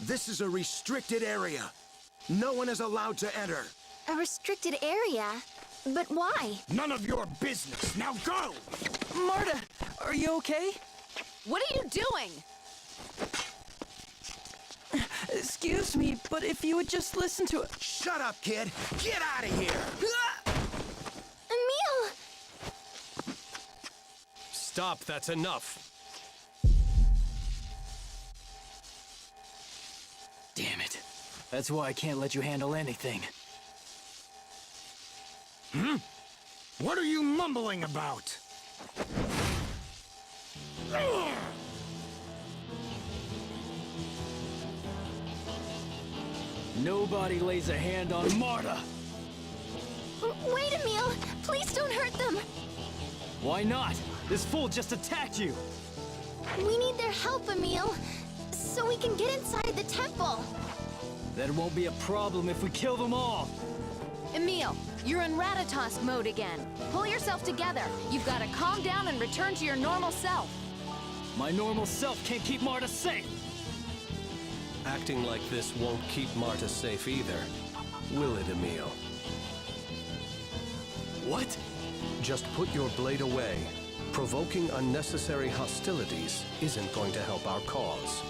This is a restricted area. No one is allowed to enter. A restricted area? But why? None of your business. Now go! Marta, are you okay? What are you doing? Excuse me, but if you would just listen to it. Shut up, kid! Get out of here! Emil! Stop, that's enough. Damn it. That's why I can't let you handle anything. What are you mumbling about? Nobody lays a hand on Marta! Wait, Emil! Please don't hurt them! Why not? This fool just attacked you! We need their help, Emil, so we can get inside the temple. That won't be a problem if we kill them all! Emil, you're in Ratatosk mode again. Pull yourself together. You've got to calm down and return to your normal self. My normal self can't keep Marta safe! Acting like this won't keep Marta safe either. Will it, Emil? What? Just put your blade away. Provoking unnecessary hostilities isn't going to help our cause.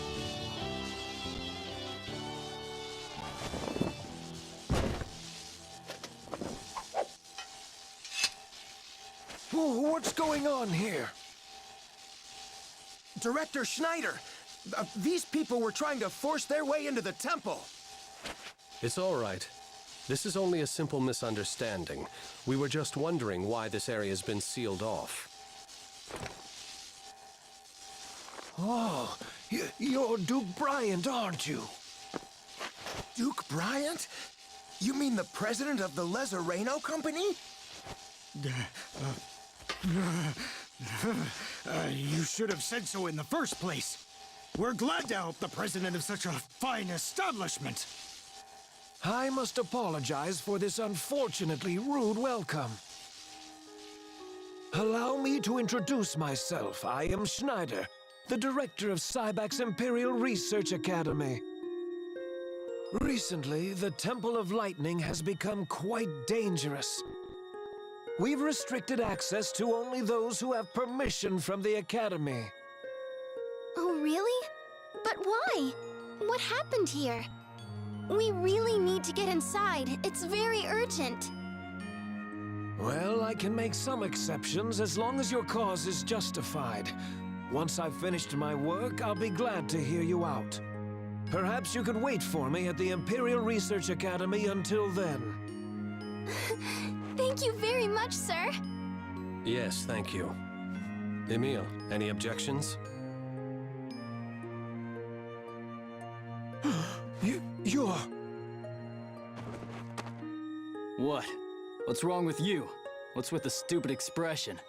What's going on here? Director Schneider! These people were trying to force their way into the temple! It's all right. This is only a simple misunderstanding. We were just wondering why this area has been sealed off. Oh, you're Duke Bryant, aren't you? Duke Bryant? You mean the president of the Lezareno Company? You should have said so in the first place. We're glad to help the president of such a fine establishment. I must apologize for this unfortunately rude welcome. Allow me to introduce myself. I am Schneider, the director of Cybak's Imperial Research Academy. Recently, the Temple of Lightning has become quite dangerous. We've restricted access to only those who have permission from the Academy. Oh, really? But why? What happened here? We really need to get inside. It's very urgent. Well, I can make some exceptions as long as your cause is justified. Once I've finished my work, I'll be glad to hear you out. Perhaps you could wait for me at the Imperial Research Academy until then. Thank you very much, sir. Yes, thank you. Emil, any objections? You're... What? What's wrong with you? What's with the stupid expression?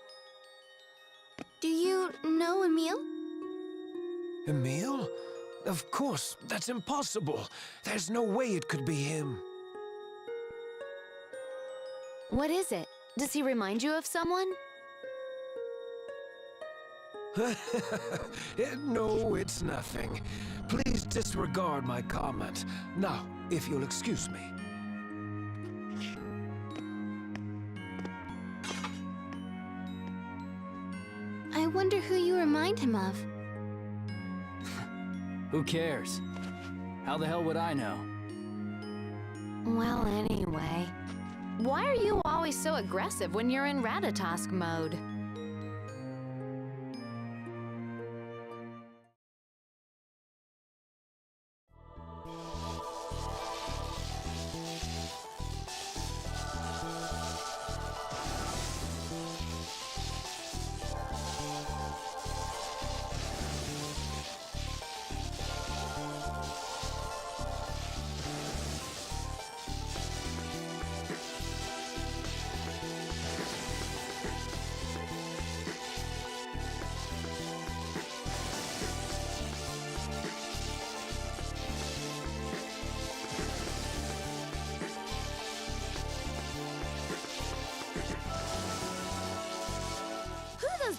Do you know Emil? Emil? Of course, that's impossible. There's no way it could be him. What is it? Does he remind you of someone? No, it's nothing. Please disregard my comment. Now, if you'll excuse me. I wonder who you remind him of. Who cares? How the hell would I know? Well, anyway. Why are you always so aggressive when you're in Ratatosk mode?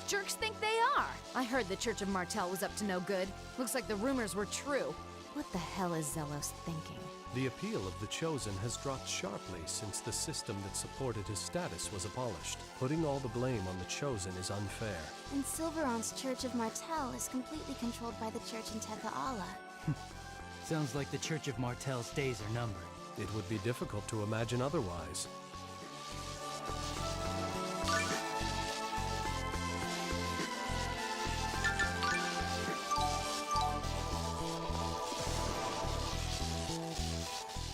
Jerks think they are. I heard the Church of Martel was up to no good. Looks like the rumors were true. What the hell is Zelos thinking? The appeal of the Chosen has dropped sharply since the system that supported his status was abolished. Putting all the blame on the Chosen is unfair. And Silveron's Church of Martel is completely controlled by the church in Tepaala. Sounds like the Church of Martel's days are numbered. It would be difficult to imagine otherwise.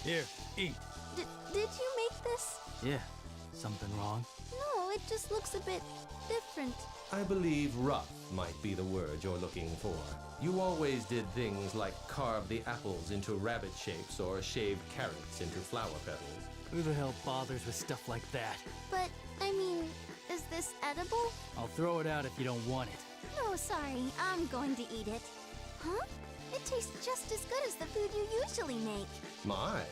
Here, eat. Did you make this? Yeah, something wrong? No, it just looks a bit different. I believe rough might be the word you're looking for. You always did things like carve the apples into rabbit shapes or shave carrots into flower petals. Who the hell bothers with stuff like that? But, I mean, is this edible? I'll throw it out if you don't want it. No, sorry, I'm going to eat it. Huh? It tastes just as good as the food you usually make. My.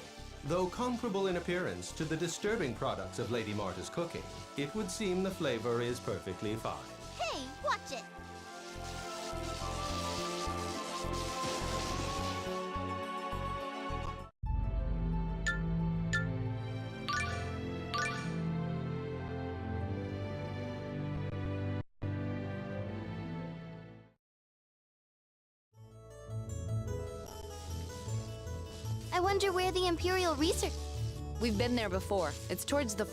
Though comparable in appearance to the disturbing products of Lady Marta's cooking, it would seem the flavor is perfectly fine. Hey, watch it! I wonder where the Imperial Research... We've been there before. It's towards the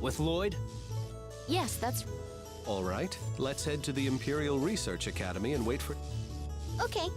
With Lloyd? Yes, that's... All right, let's head to the Imperial Research Academy and wait for... Okay.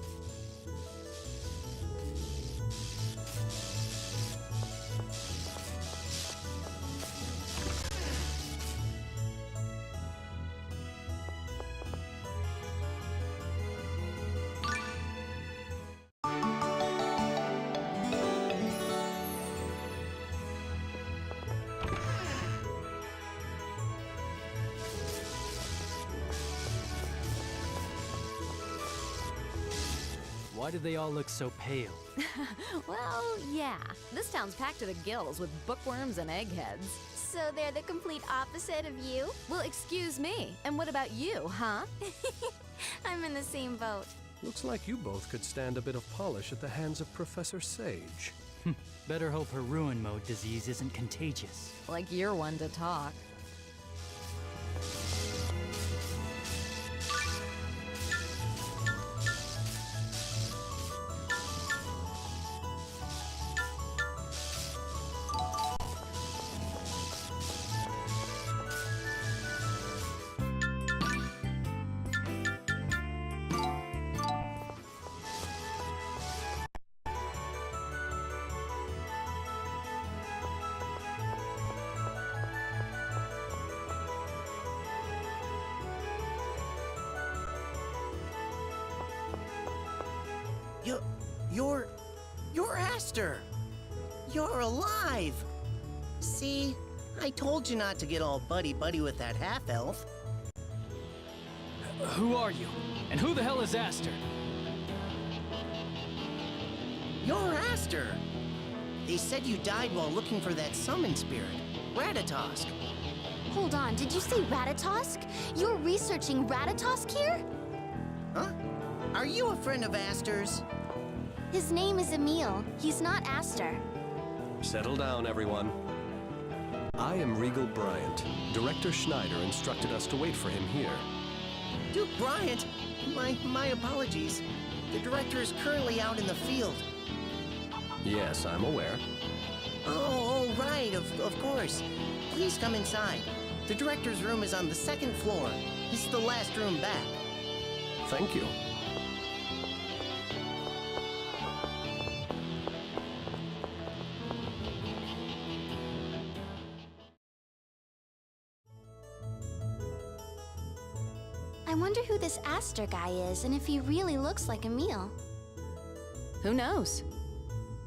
Why do they all look so pale? Well, yeah. This town's packed to the gills with bookworms and eggheads. So they're the complete opposite of you? Well, excuse me. And what about you, huh? I'm in the same boat. Looks like you both could stand a bit of polish at the hands of Professor Sage. Better hope her ruin mode disease isn't contagious. Like you're one to talk. You're Aster! You're alive! See? I told you not to get all buddy-buddy with that half-elf. Who are you? And who the hell is Aster? You're Aster! They said you died while looking for that summon spirit, Ratatosk. Hold on, did you say Ratatosk? You're researching Ratatosk here? Huh? Are you a friend of Aster's? His name is Emil. He's not Aster. Settle down, everyone. I am Regal Bryant. Director Schneider instructed us to wait for him here. Duke Bryant? My apologies. The director is currently out in the field. Yes, I'm aware. Oh, right, of course. Please come inside. The director's room is on the second floor. This is the last room back. Thank you. I wonder who this Aster guy is and if he really looks like Emil. Who knows?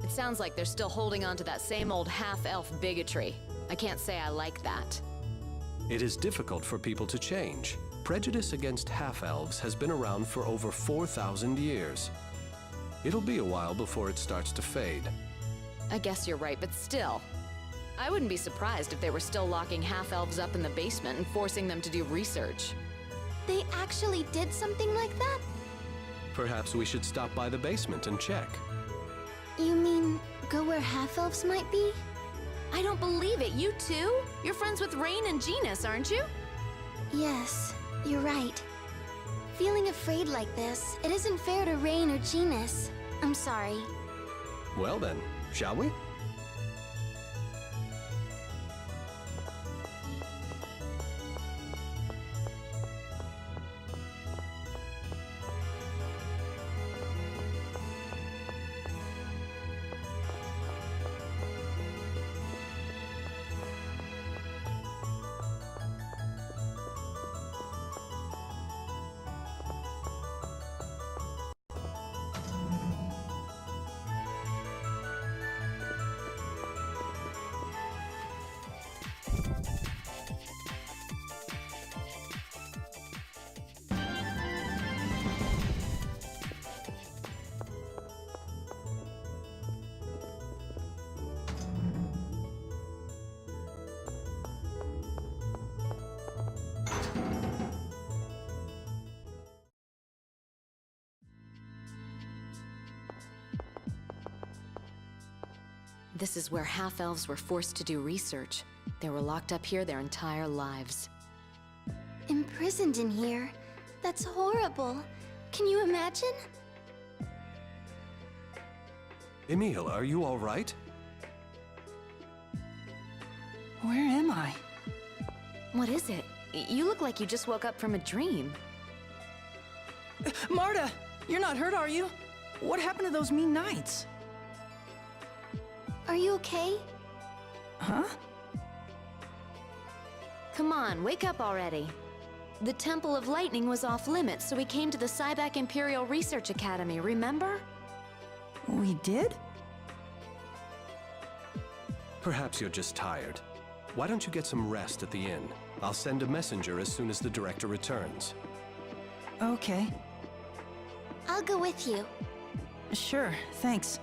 It sounds like they're still holding on to that same old half-elf bigotry. I can't say I like that. It is difficult for people to change. Prejudice against half-elves has been around for over 4,000 years. It'll be a while before it starts to fade. I guess you're right, but still. I wouldn't be surprised if they were still locking half-elves up in the basement and forcing them to do research. They actually did something like that? Perhaps we should stop by the basement and check. You mean go where half-elves might be? I don't believe it. You too? You're friends with Rain and Genus, aren't you? Yes, you're right. Feeling afraid like this, it isn't fair to Rain or Genus. I'm sorry. Well then, shall we? This is where half-elves were forced to do research. They were locked up here their entire lives. Imprisoned in here? That's horrible. Can you imagine? Emil, are you all right? Where am I? What is it? You look like you just woke up from a dream. Marta! You're not hurt, are you? What happened to those mean knights? Are you okay? Huh? Come on, wake up already. The Temple of Lightning was off limits, so we came to the Cybac Imperial Research Academy, remember? We did? Perhaps you're just tired. Why don't you get some rest at the inn? I'll send a messenger as soon as the director returns. Okay. I'll go with you. Sure, thanks.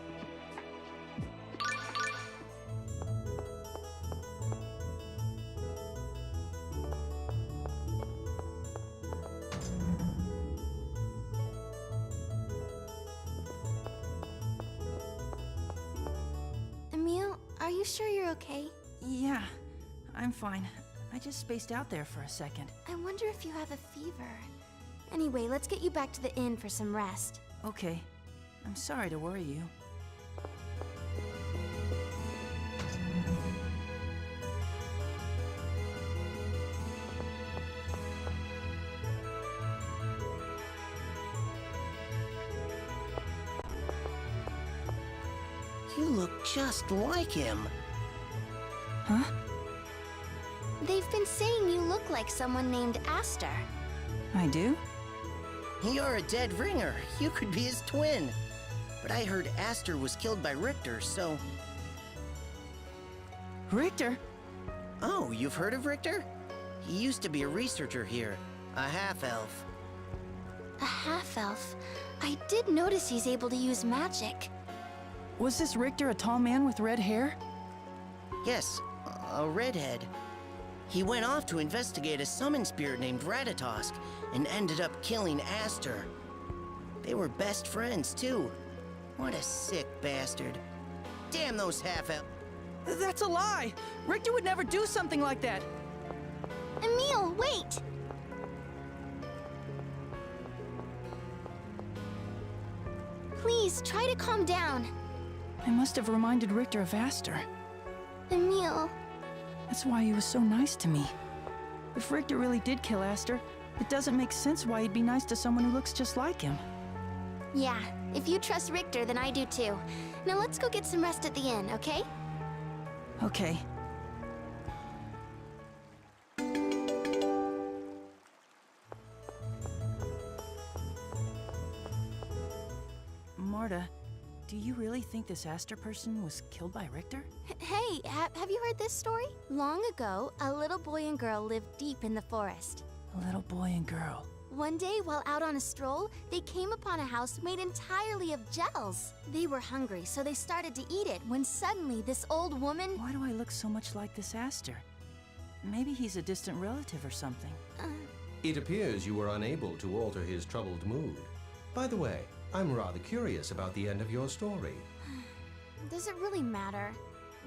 Emil, are you sure you're okay? Yeah, I'm fine. I just spaced out there for a second. I wonder if you have a fever. Anyway, let's get you back to the inn for some rest. Okay. I'm sorry to worry you. You look just like him. Huh? They've been saying you look like someone named Aster. I do? You're a dead ringer. You could be his twin. But I heard Aster was killed by Richter, so... Richter? Oh, you've heard of Richter? He used to be a researcher here, a half-elf. A half-elf? I did notice he's able to use magic. Was this Richter a tall man with red hair? Yes, a redhead. He went off to investigate a summon spirit named Ratatosk and ended up killing Aster. They were best friends, too. What a sick bastard. Damn those half-elves. That's a lie! Richter would never do something like that! Emil, wait! Please, try to calm down. I must have reminded Richter of Aster. Emil, That's why he was so nice to me. If Richter really did kill Aster, it doesn't make sense why he'd be nice to someone who looks just like him. yeah, if you trust Richter, then I do too. Now let's go get some rest at the inn, okay? Okay. Marta, do you really think this Aster person was killed by Richter? Hey, have you heard this story? Long ago, a little boy and girl lived deep in the forest. A little boy and girl. One day, while out on a stroll, they came upon a house made entirely of gels. They were hungry, so they started to eat it when suddenly this old woman... Why do I look so much like this Aster? Maybe he's a distant relative or something. It appears you were unable to alter his troubled mood. By the way, I'm rather curious about the end of your story. Does it really matter?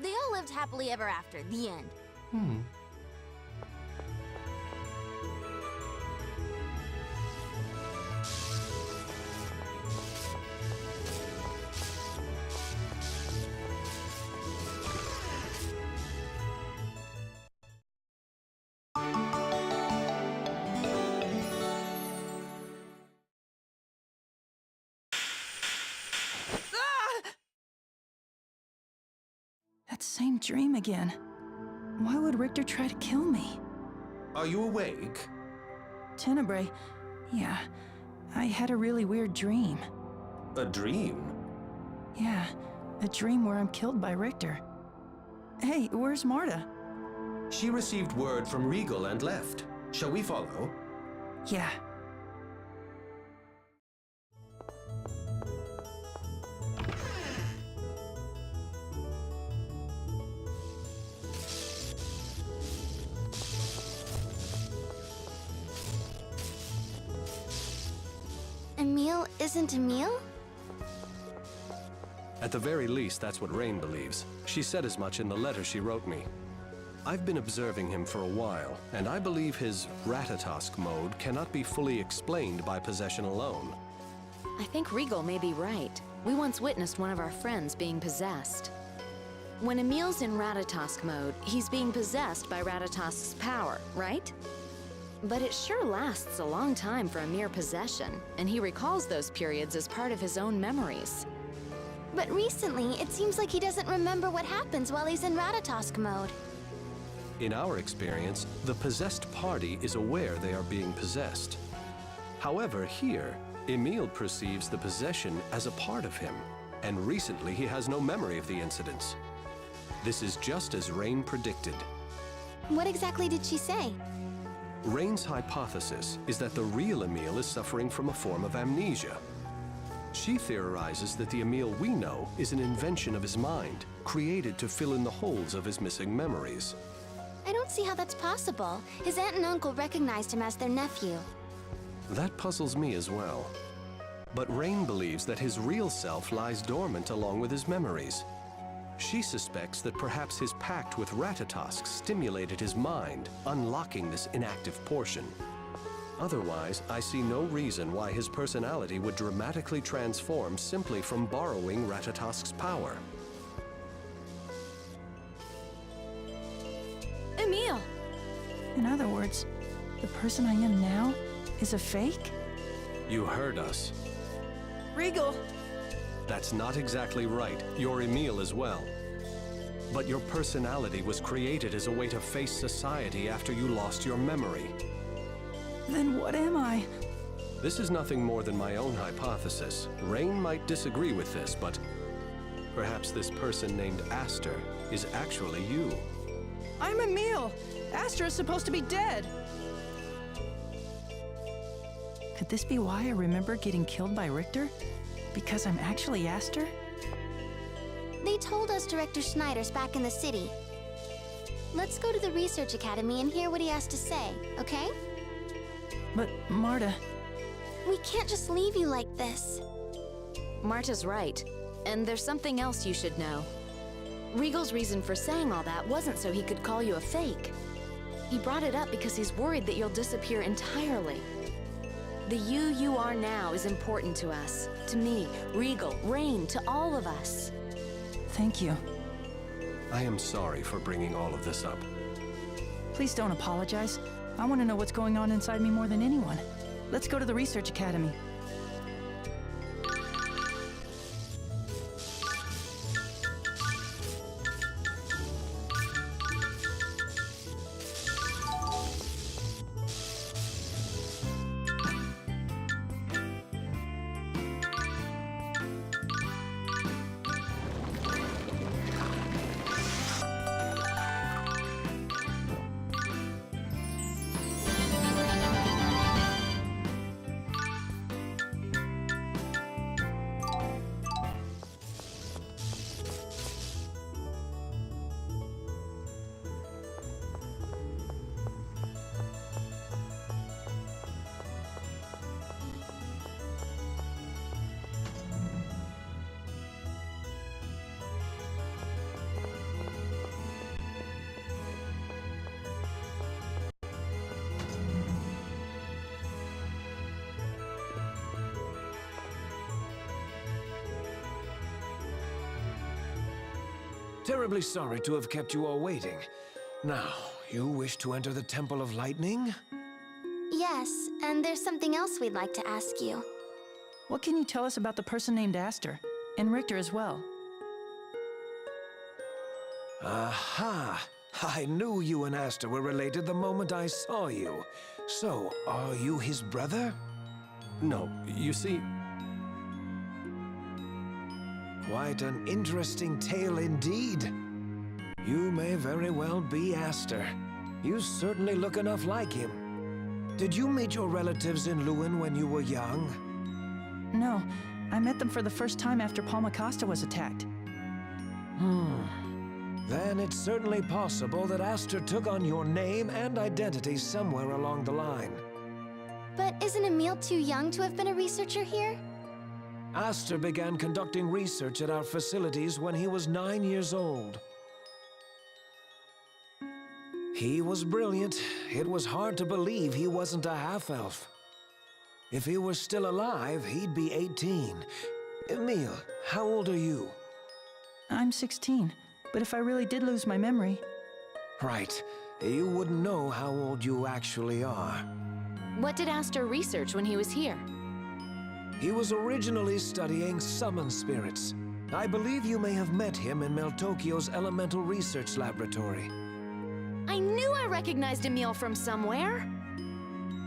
They all lived happily ever after, the end. That same dream again. Why would Richter try to kill me? Are you awake? Tenebrae, yeah, I had a really weird dream. A dream? Yeah, a dream where I'm killed by Richter. Hey, where's Marta? She received word from Regal and left. Shall we follow? Yeah. Emil isn't Emil? At the very least, that's what Rain believes. She said as much in the letter she wrote me. I've been observing him for a while, and I believe his Ratatosk mode cannot be fully explained by possession alone. I think Regal may be right. We once witnessed one of our friends being possessed. When Emil's in Ratatosk mode, he's being possessed by Ratatosk's power, right? But it sure lasts a long time for a mere possession, and he recalls those periods as part of his own memories. But recently, it seems like he doesn't remember what happens while he's in Ratatosk mode. In our experience, the possessed party is aware they are being possessed. However, here, Emil perceives the possession as a part of him, and recently he has no memory of the incidents. This is just as Rain predicted. What exactly did she say? Rain's hypothesis is that the real Emil is suffering from a form of amnesia. She theorizes that the Emil we know is an invention of his mind, created to fill in the holes of his missing memories. I don't see how that's possible. His aunt and uncle recognized him as their nephew. That puzzles me as well. But Rain believes that his real self lies dormant along with his memories. She suspects that perhaps his pact with Ratatosk stimulated his mind, unlocking this inactive portion. Otherwise, I see no reason why his personality would dramatically transform simply from borrowing Ratatosk's power. Emil! In other words, the person I am now is a fake? You heard us. Regal! That's not exactly right. You're Emil as well. But your personality was created as a way to face society after you lost your memory. Then what am I? This is nothing more than my own hypothesis. Rain might disagree with this, but perhaps this person named Aster is actually you. I'm Emil! Aster is supposed to be dead! Could this be why I remember getting killed by Richter? Because I'm actually Aster? They told us Director Schneider's back in the city. Let's go to the Research Academy and hear what he has to say, okay? But, Marta... We can't just leave you like this. Marta's right. And there's something else you should know. Regal's reason for saying all that wasn't so he could call you a fake. He brought it up because he's worried that you'll disappear entirely. The you are now is important to us. To me, Regal, Rain, to all of us. Thank you. I am sorry for bringing all of this up. Please don't apologize. I want to know what's going on inside me more than anyone. Let's go to the Research Academy. Terribly sorry to have kept you all waiting. Now, you wish to enter the Temple of Lightning? Yes, and there's something else we'd like to ask you. What can you tell us about the person named Aster? And Richter as well. Aha! I knew you and Aster were related the moment I saw you. So, are you his brother? No, you see, Quite an interesting tale indeed. You may very well be Aster. You certainly look enough like him. Did you meet your relatives in Lewin when you were young? No, I met them for the first time after Palma Costa was attacked. Then it's certainly possible that Aster took on your name and identity somewhere along the line. But isn't Emil too young to have been a researcher here? Aster began conducting research at our facilities when he was 9 years old. He was brilliant. It was hard to believe he wasn't a half-elf. If he were still alive, he'd be 18. Emil, how old are you? I'm 16, but if I really did lose my memory... Right. You wouldn't know how old you actually are. What did Aster research when he was here? He was originally studying summon spirits. I believe you may have met him in Meltokyo's Elemental Research Laboratory. I knew I recognized Emil from somewhere!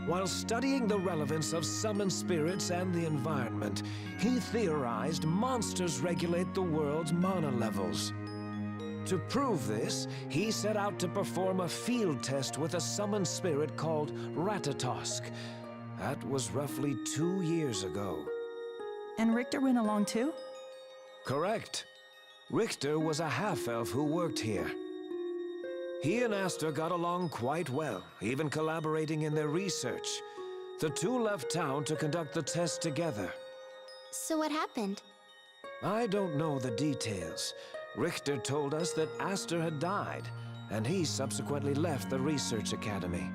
While studying the relevance of summoned spirits and the environment, he theorized monsters regulate the world's mana levels. To prove this, he set out to perform a field test with a summoned spirit called Ratatosk. That was roughly 2 years ago. And Richter went along too? Correct. Richter was a half-elf who worked here. He and Aster got along quite well, even collaborating in their research. The two left town to conduct the test together. So what happened? I don't know the details. Richter told us that Aster had died, and he subsequently left the research academy.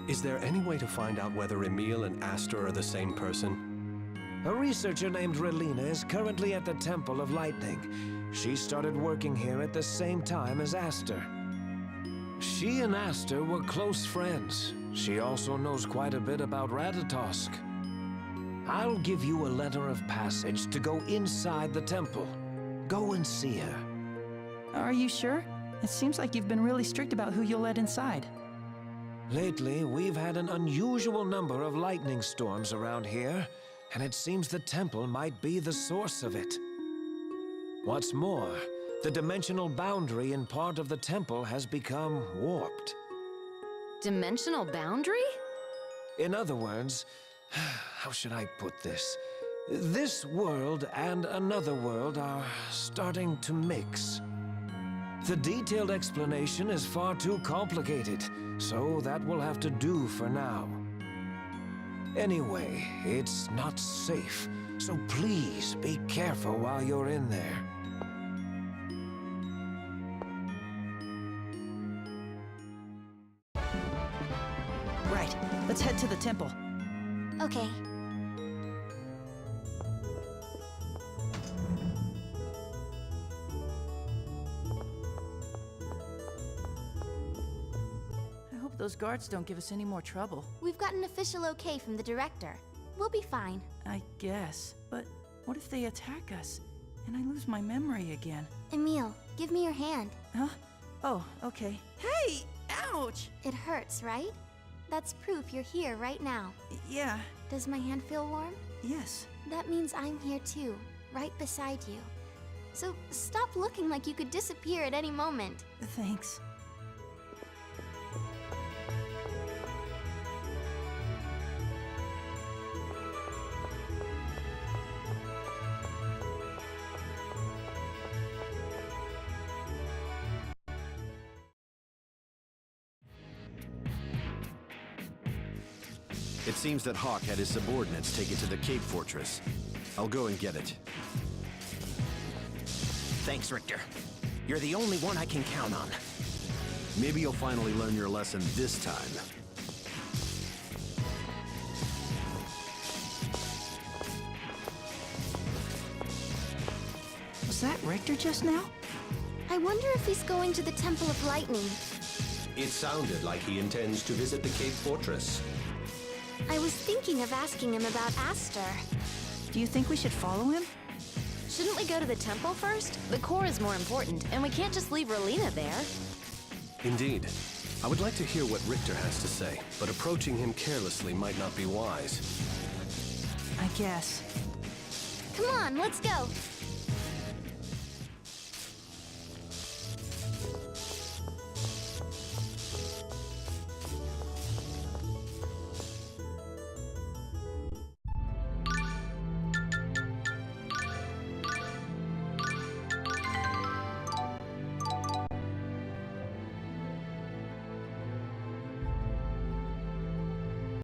is there any way to find out whether Emil and Aster are the same person? A researcher named Relina is currently at the Temple of Lightning. She started working here at the same time as Aster. She and Aster were close friends. She also knows quite a bit about Ratatosk. I'll give you a letter of passage to go inside the temple. Go and see her. Are you sure? It seems like you've been really strict about who you'll let inside. Lately, we've had an unusual number of lightning storms around here, and it seems the temple might be the source of it. What's more, the dimensional boundary in part of the temple has become warped. Dimensional boundary? In other words, how should I put this? This world and another world are starting to mix. The detailed explanation is far too complicated, so that will have to do for now. Anyway, it's not safe, so please be careful while you're in there. Right, let's head to the temple. Okay. I hope those guards don't give us any more trouble. We've got an official okay from the director. We'll be fine. I guess, but what if they attack us? And I lose my memory again? Emil, give me your hand. Huh? Oh, okay. Hey! Ouch! It hurts, right? That's proof you're here right now. Yeah, Does my hand feel warm? yes. That means I'm here too, right beside you. So stop looking like you could disappear at any moment. Thanks. It seems that Hawk had his subordinates take it to the Cape Fortress. I'll go and get it. Thanks, Richter. You're the only one I can count on. Maybe you'll finally learn your lesson this time. Was that Richter just now? I wonder if he's going to the Temple of Lightning. It sounded like he intends to visit the Cape Fortress. I was thinking of asking him about Aster. Do you think we should follow him? Shouldn't we go to the temple first? The core is more important, and we can't just leave Relina there. Indeed. I would like to hear what Richter has to say, but approaching him carelessly might not be wise. I guess. Come on, let's go.